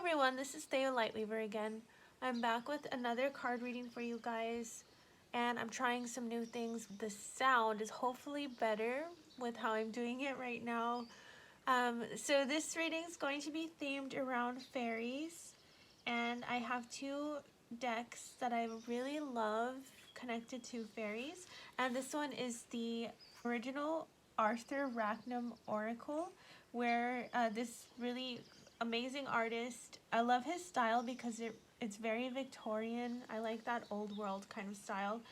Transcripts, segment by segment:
everyone, this is Thea Lightweaver again. I'm back with another card reading for you guys, and I'm trying some new things. The sound is hopefully better with how I'm doing it right now. So this reading is going to be themed around fairies, and I have two decks that I really love connected to fairies, and this one is the original Arthur Rackham Oracle, where this really amazing artist, I love his style because it's very Victorian. I like that old world kind of style.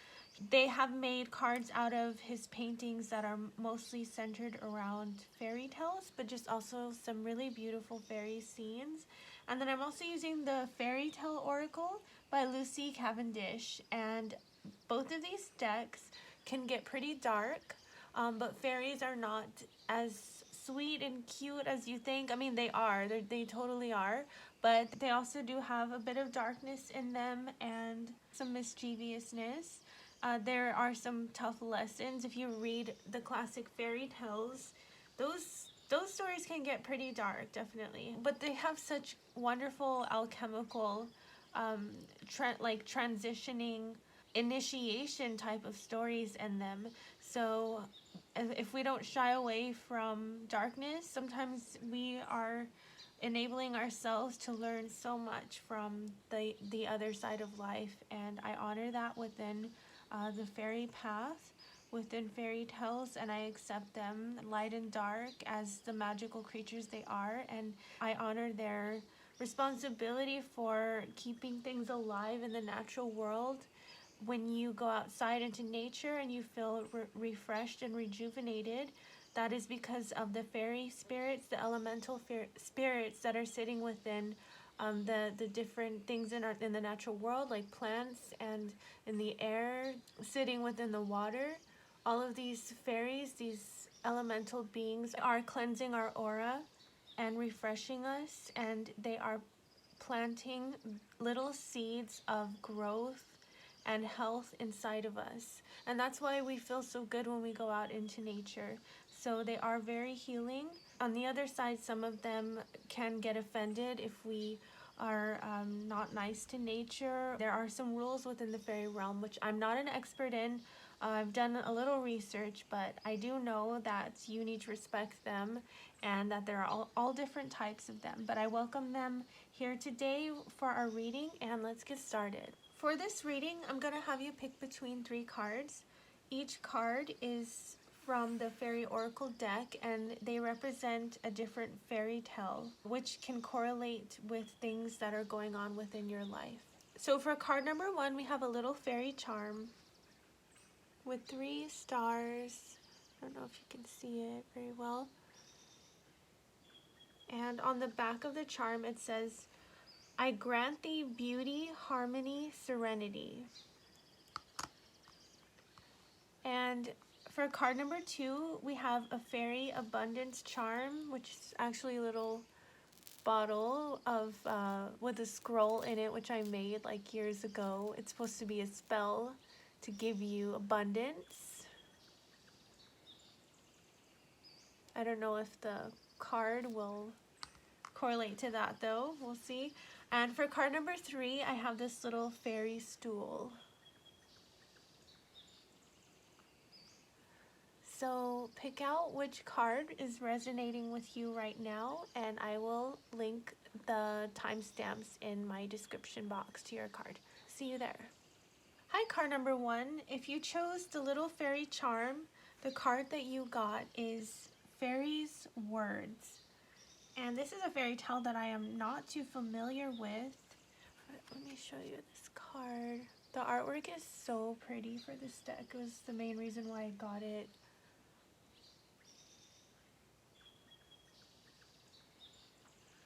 They have made cards out of his paintings that are mostly centered around fairy tales, but just also some really beautiful fairy scenes. And then I'm also using the Faerytale Oracle by Cavendish, and both of these decks can get pretty dark, but fairies are not as sweet and cute as you think. I mean, they totally are, but they also do have a bit of darkness in them and some mischievousness. There are some tough lessons. If you read the classic fairy tales, those stories can get pretty dark, definitely. But they have such wonderful alchemical, transitioning initiation type of stories in them. So if we don't shy away from darkness, sometimes we are enabling ourselves to learn so much from the other side of life, and I honor that within the fairy path, within fairy tales, and I accept them, light and dark, as the magical creatures they are, and I honor their responsibility for keeping things alive in the natural world. When you go outside into nature and you feel refreshed and rejuvenated, that is because of the fairy spirits, the elemental spirits that are sitting within the different things in the natural world, like plants and in the air, sitting within the water. All of these fairies, these elemental beings, are cleansing our aura and refreshing us, and they are planting little seeds of growth and health inside of us. And that's why we feel so good when we go out into nature. So they are very healing. On the other side, some of them can get offended if we are not nice to nature. There are some rules within the fairy realm, which I'm not an expert in. I've done a little research, but I do know that you need to respect them and that there are all different types of them. But I welcome them here today for our reading, and let's get started. For this reading, I'm going to have you pick between 3 cards. Each card is from the Fairy Oracle deck, and they represent a different fairy tale, which can correlate with things that are going on within your life. So for card number 1, we have a little fairy charm with 3 stars. I don't know if you can see it very well. And on the back of the charm, it says, "I grant thee beauty, harmony, serenity." And for card number 2, we have a fairy abundance charm, which is actually a little bottle of with a scroll in it, which I made like years ago. It's supposed to be a spell to give you abundance. I don't know if the card will correlate to that though. We'll see. And for card number 3, I have this little fairy stool. So pick out which card is resonating with you right now, and I will link the timestamps in my description box to your card. See you there. Hi, card number 1. If you chose the little fairy charm, the card that you got is Fairy's Words. And this is a fairy tale that I am not too familiar with. Let me show you this card. The artwork is so pretty for this deck. It was the main reason why I got it.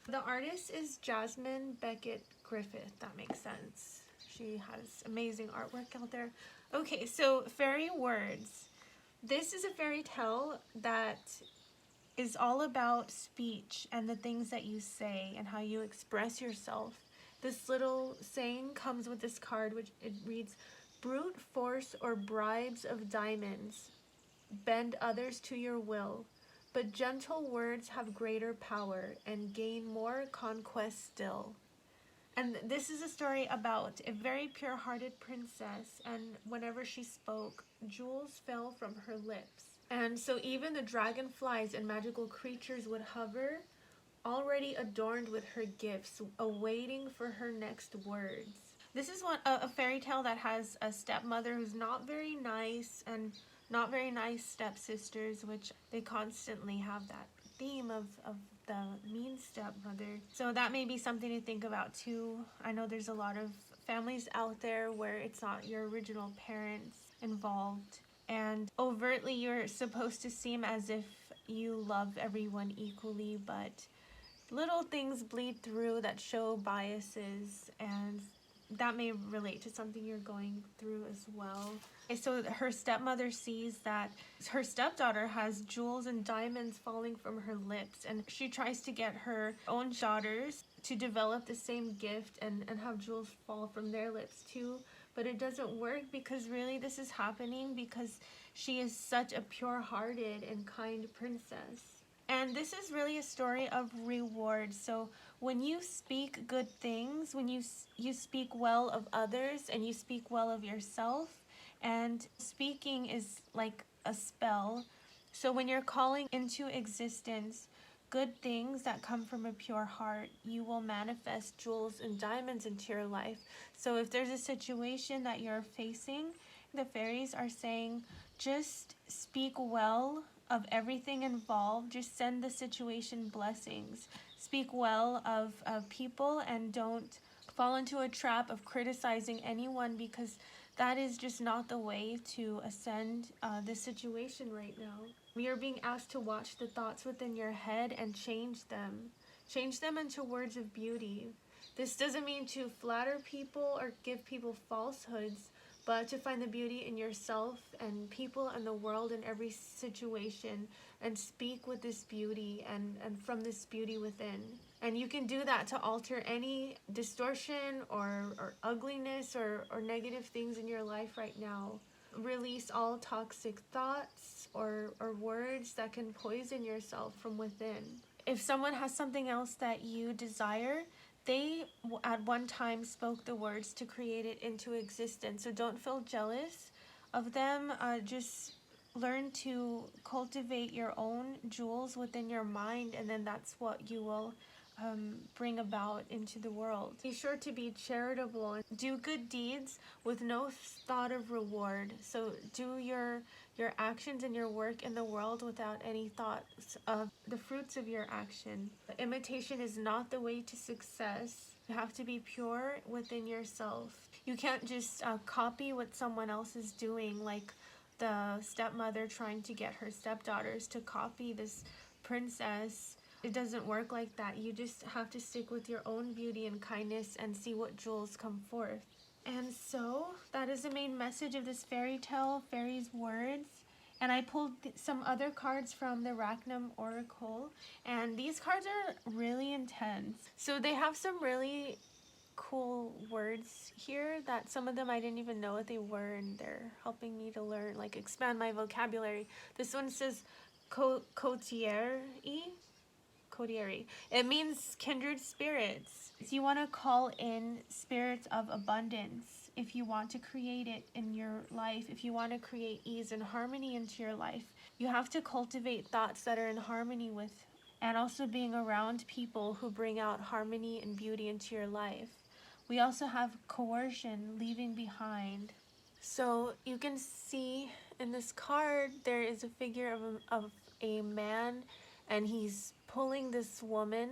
The artist is Jasmine Becket-Griffith. That makes sense. She has amazing artwork out there. Okay, so Fairy Words. This is a fairy tale that is all about speech and the things that you say and how you express yourself. This little saying comes with this card, which it reads, "Brute force or bribes of diamonds bend others to your will, but gentle words have greater power and gain more conquest still. And this is a story about a very pure-hearted princess, and whenever she spoke, jewels fell from her lips. And so even the dragonflies and magical creatures would hover, already adorned with her gifts, awaiting for her next words. This is a fairy tale that has a stepmother who's not very nice, and not very nice stepsisters, which they constantly have that theme of the mean stepmother. So that may be something to think about too. I know there's a lot of families out there where it's not your original parents involved, and overtly you're supposed to seem as if you love everyone equally, but little things bleed through that show biases, and that may relate to something you're going through as well. So her stepmother sees that her stepdaughter has jewels and diamonds falling from her lips, and she tries to get her own daughters to develop the same gift and have jewels fall from their lips too. But it doesn't work, because really this is happening because she is such a pure-hearted and kind princess. And this is really a story of reward. So when you speak good things, when you speak well of others and you speak well of yourself, and speaking is like a spell. So when you're calling into existence good things that come from a pure heart, you will manifest jewels and diamonds into your life. So if there's a situation that you're facing, the fairies are saying, just speak well of everything involved. Just send the situation blessings. Speak well of people, and don't fall into a trap of criticizing anyone, because that is just not the way to ascend this situation right now. We are being asked to watch the thoughts within your head and change them. Change them into words of beauty. This doesn't mean to flatter people or give people falsehoods, but to find the beauty in yourself and people and the world in every situation, and speak with this beauty and from this beauty within. And you can do that to alter any distortion or ugliness or negative things in your life right now. Release all toxic thoughts or words that can poison yourself from within. If someone has something else that you desire, they at one time spoke the words to create it into existence. So don't feel jealous of them. Just learn to cultivate your own jewels within your mind, and then that's what you will bring about into the world. Be sure to be charitable and do good deeds with no thought of reward. So do your actions and your work in the world without any thoughts of the fruits of your action. Imitation is not the way to success. You have to be pure within yourself. You can't just copy what someone else is doing, like the stepmother trying to get her stepdaughters to copy this princess. It doesn't work like that. You just have to stick with your own beauty and kindness and see what jewels come forth. And so that is the main message of this fairy tale, Fairy's words. And I pulled some other cards from the Rackham Oracle, and these cards are really intense. So they have some really cool words here that some of them I didn't even know what they were, and they're helping me to learn, like expand my vocabulary. This one says cotieri. It means kindred spirits. If you want to call in spirits of abundance, if you want to create it in your life, if you want to create ease and harmony into your life, you have to cultivate thoughts that are in harmony with, and also being around people who bring out harmony and beauty into your life. We also have coercion, leaving behind. So you can see in this card there is a figure of a man, and he's pulling this woman.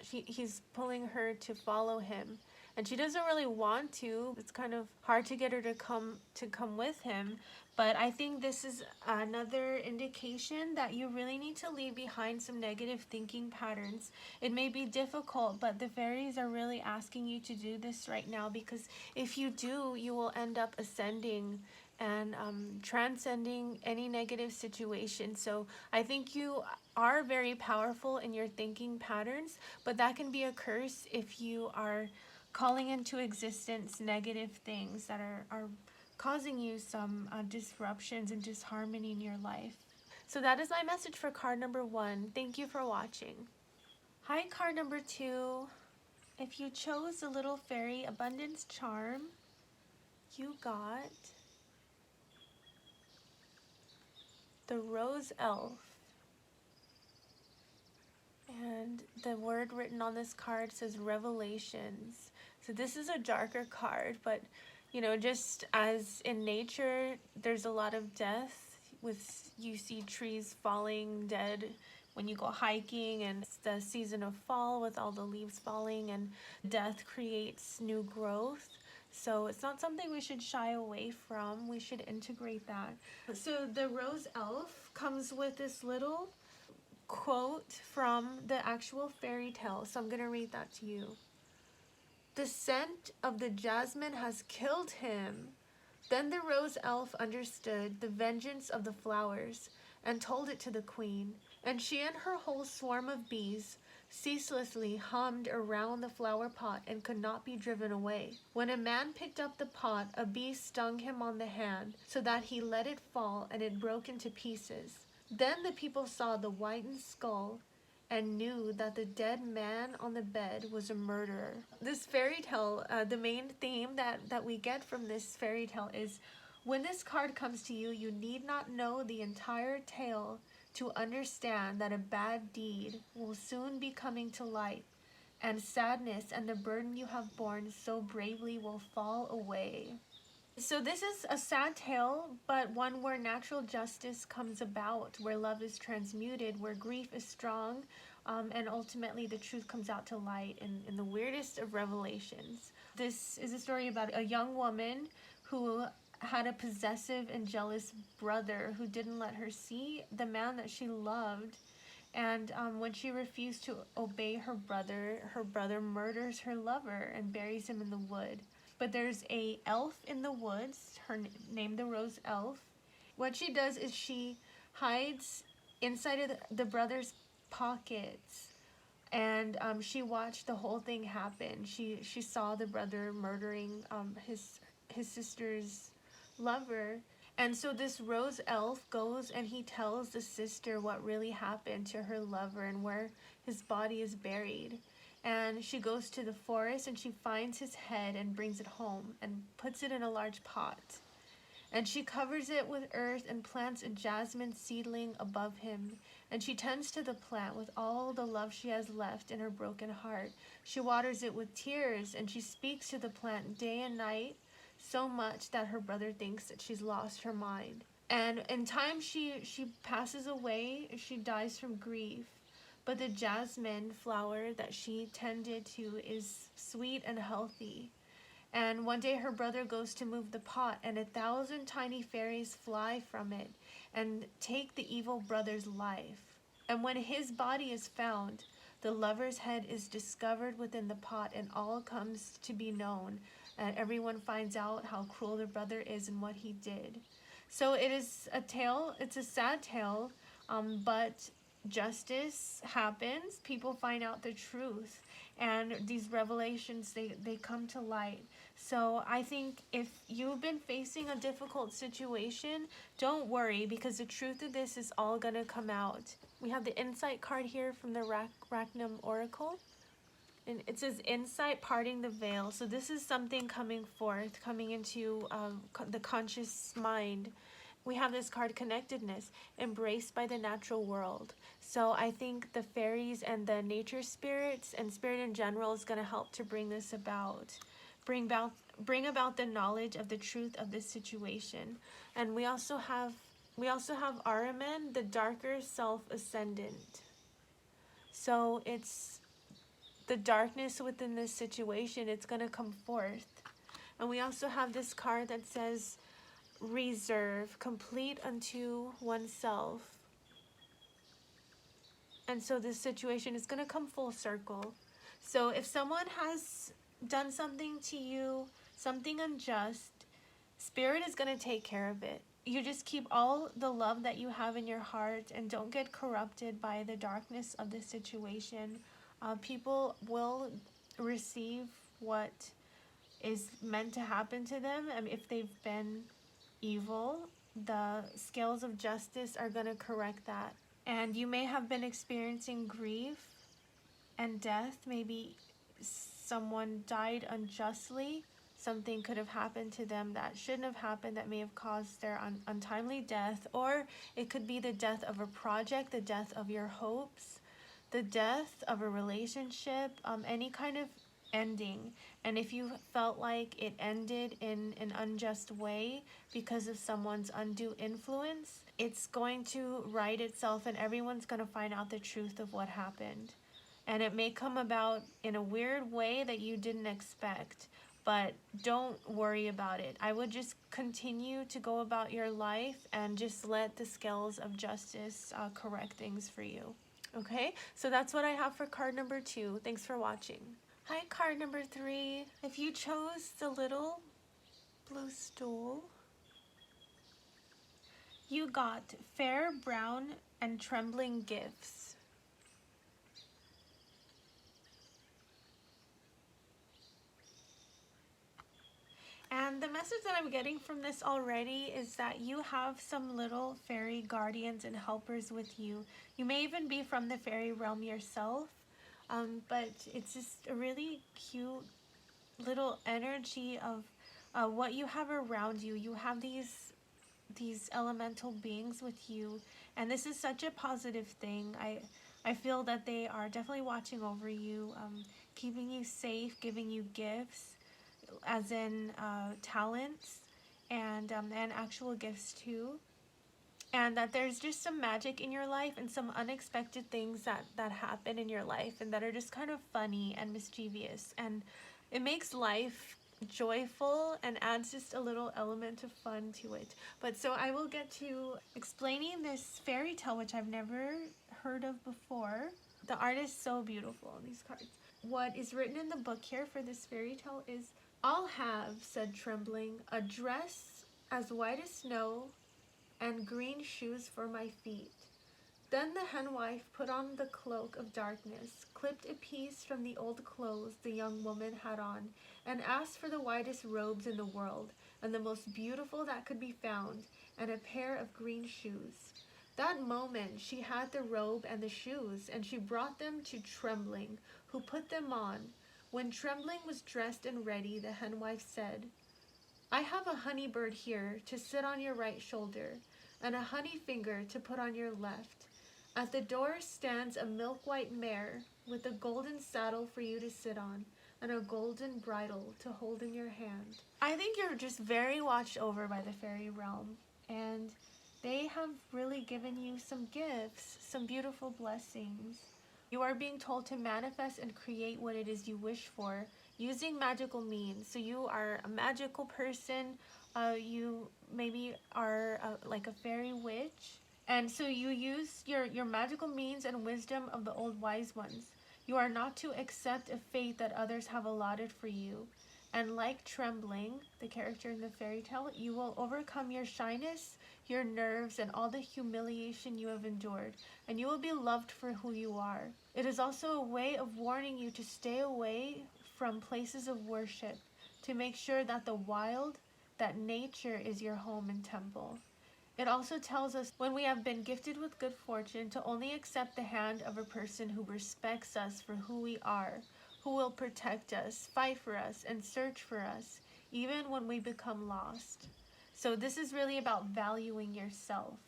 He's pulling her to follow him, and she doesn't really want to. It's kind of hard to get her to come with him. But I think this is another indication that you really need to leave behind some negative thinking patterns. It may be difficult, but the fairies are really asking you to do this right now, because if you do, you will end up ascending and transcending any negative situation. So I think you are very powerful in your thinking patterns, but that can be a curse if you are calling into existence negative things that are causing you some disruptions and disharmony in your life. So that is my message for card number 1. Thank you for watching. Hi, card number 2. If you chose the Little Fairy Abundance Charm, you got the Rose Elf. And the word written on this card says Revelations. So this is a darker card, but you know, just as in nature, there's a lot of death. You see trees falling dead when you go hiking, and it's the season of fall with all the leaves falling, and death creates new growth. So it's not something we should shy away from. We should integrate that. So the Rose Elf comes with this little quote from the actual fairy tale. So I'm going to read that to you. The scent of the jasmine has killed him. Then the Rose Elf understood the vengeance of the flowers and told it to the queen, and she and her whole swarm of bees ceaselessly hummed around the flower pot and could not be driven away. When a man picked up the pot, a bee stung him on the hand, so that he let it fall and it broke into pieces. Then the people saw the whitened skull and knew that the dead man on the bed was a murderer. This fairy tale, the main theme that we get from this fairy tale is, when this card comes to you, you need not know the entire tale to understand that a bad deed will soon be coming to light, and sadness and the burden you have borne so bravely will fall away. So this is a sad tale, but one where natural justice comes about, where love is transmuted, where grief is strong, and ultimately the truth comes out to light in the weirdest of revelations. This is a story about a young woman who had a possessive and jealous brother who didn't let her see the man that she loved. And when she refused to obey her brother murders her lover and buries him in the wood. But there's a elf in the woods, named the Rose Elf. What she does is she hides inside of the brother's pockets, and she watched the whole thing happen. She saw the brother murdering his sister's lover. And so this Rose Elf goes and he tells the sister what really happened to her lover and where his body is buried. And she goes to the forest and she finds his head and brings it home and puts it in a large pot. And she covers it with earth and plants a jasmine seedling above him. And she tends to the plant with all the love she has left in her broken heart. She waters it with tears, and she speaks to the plant day and night, so much that her brother thinks that she's lost her mind. And in time she passes away, she dies from grief. But the jasmine flower that she tended to is sweet and healthy. And one day her brother goes to move the pot, and 1,000 tiny fairies fly from it and take the evil brother's life. And when his body is found, the lover's head is discovered within the pot, and all comes to be known. And everyone finds out how cruel the brother is and what he did. So it is a tale, it's a sad tale, but justice happens. People find out the truth, and these revelations, they come to light. So I think if you've been facing a difficult situation, don't worry, because the truth of this is all gonna come out. We have the insight card here from the Rackham Oracle, and it says insight, parting the veil. So this is something coming forth, coming into the conscious mind. We have this card, connectedness, embraced by the natural world. So I think the fairies and the nature spirits and spirit in general is going to help to bring this about. Bring about the knowledge of the truth of this situation. And we also have Araman, the darker self ascendant. So it's the darkness within this situation, it's going to come forth. And we also have this card that says reserve, complete unto oneself. And so this situation is going to come full circle. So if someone has done something to you, something unjust, Spirit is going to take care of it. You just keep all the love that you have in your heart and don't get corrupted by the darkness of the situation. People will receive what is meant to happen to them, if they've been evil. the scales of justice are going to correct that. And you may have been experiencing grief and death. Maybe someone died unjustly. Something could have happened to them that shouldn't have happened, that may have caused their untimely death. Or it could be the death of a project, the death of your hopes, the death of a relationship, any kind of ending. And if you felt like it ended in an unjust way because of someone's undue influence, it's going to right itself and everyone's going to find out the truth of what happened. And it may come about in a weird way that you didn't expect, but don't worry about it. I would just continue to go about your life and just let the scales of justice correct things for you. Okay, so that's what I have for card number 2. Thanks for watching. Hi, card number 3. If you chose the little blue stool, you got fair, brown, and trembling gifts. And the message that I'm getting from this already is that you have some little fairy guardians and helpers with you. You may even be from the fairy realm yourself, but it's just a really cute little energy of what you have around you. You have these elemental beings with you, and this is such a positive thing. I feel that they are definitely watching over you, keeping you safe, giving you gifts, as in talents and actual gifts too. And that there's just some magic in your life and some unexpected things that happen in your life and that are just kind of funny and mischievous. And it makes life joyful and adds just a little element of fun to it. But so I will get to explaining this fairy tale, which I've never heard of before. The art is so beautiful on these cards. What is written in the book here for this fairy tale is, "I'll have," said Trembling, "a dress as white as snow and green shoes for my feet." Then the henwife put on the cloak of darkness, clipped a piece from the old clothes the young woman had on, and asked for the whitest robes in the world, and the most beautiful that could be found, and a pair of green shoes. That moment she had the robe and the shoes, and she brought them to Trembling, who put them on. When Trembling was dressed and ready, the henwife said, "I have a honey bird here to sit on your right shoulder, and a honey finger to put on your left. At the door stands a milk-white mare with a golden saddle for you to sit on, and a golden bridle to hold in your hand." I think you're just very watched over by the fairy realm, and they have really given you some gifts, some beautiful blessings. You are being told to manifest and create what it is you wish for using magical means. So you are a magical person. You maybe are like a fairy witch. And so you use your magical means and wisdom of the old wise ones. You are not to accept a fate that others have allotted for you. And like Trembling, the character in the fairy tale, you will overcome your shyness, your nerves, and all the humiliation you have endured, and you will be loved for who you are. It is also a way of warning you to stay away from places of worship, to make sure that the wild, that nature is your home and temple. It also tells us when we have been gifted with good fortune to only accept the hand of a person who respects us for who we are, who will protect us, fight for us, and search for us, even when we become lost. So this is really about valuing yourself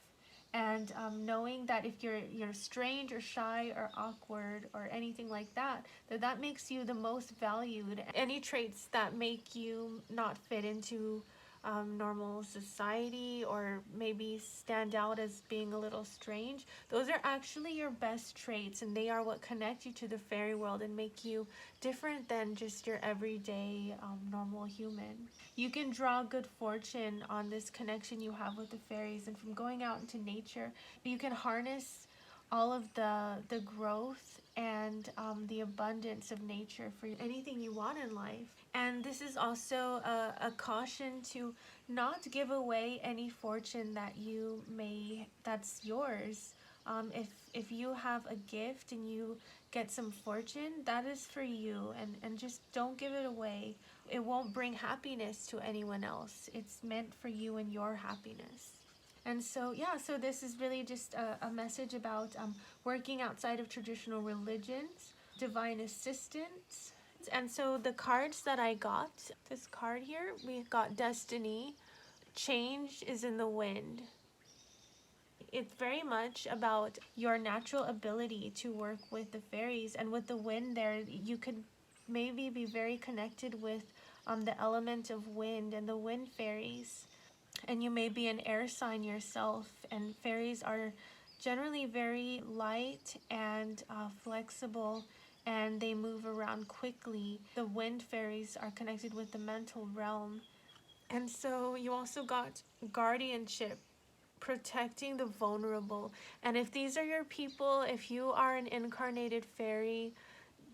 and knowing that if you're strange or shy or awkward or anything like that, that makes you the most valued. Any traits that make you not fit into normal society or maybe stand out as being a little strange, those are actually your best traits, and they are what connect you to the fairy world and make you different than just your everyday normal human. You can draw good fortune on this connection you have with the fairies, and from going out into nature you can harness all of the growth and the abundance of nature for anything you want in life. And this is also a caution to not give away any fortune that's yours. If you have a gift and you get some fortune, that is for you, and just don't give it away. It won't bring happiness to anyone else. It's meant for you and your happiness. And so, yeah, so this is really just a message about working outside of traditional religions, divine assistance. And so the cards that I got, this card here, we got Destiny. Change is in the wind. It's very much about your natural ability to work with the fairies, and with the wind there, you could maybe be very connected with the element of wind and the wind fairies. And you may be an air sign yourself, and fairies are generally very light and flexible, and they move around quickly. The wind fairies are connected with the mental realm. And so you also got guardianship, protecting the vulnerable. And if these are your people, if you are an incarnated fairy,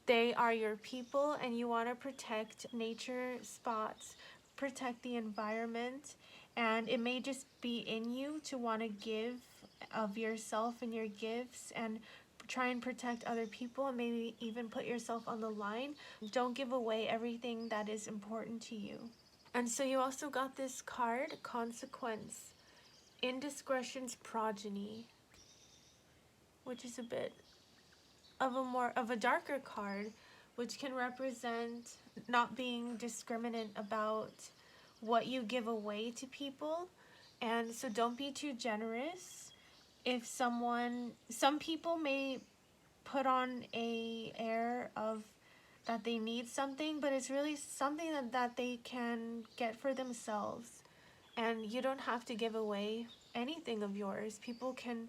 they are your people, and you want to protect nature spots, protect the environment, and it may just be in you to want to give of yourself and your gifts and try and protect other people, and maybe even put yourself on the line. Don't give away everything that is important to you. And so you also got this card, Consequence, Indiscretion's Progeny, which is a bit of a darker card, which can represent not being discriminate about what you give away to people. And so don't be too generous. If some people may put on a air of that they need something, but it's really something that they can get for themselves. And you don't have to give away anything of yours. People can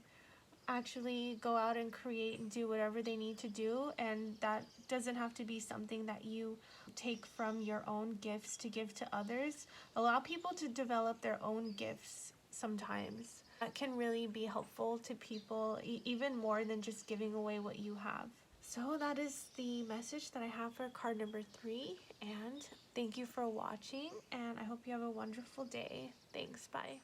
actually go out and create and do whatever they need to do, and that doesn't have to be something that you take from your own gifts to give to others. Allow people to develop their own gifts sometimes. That can really be helpful to people, even more than just giving away what you have. So that is the message that I have for card number 3, and thank you for watching, and I hope you have a wonderful day. Thanks, bye.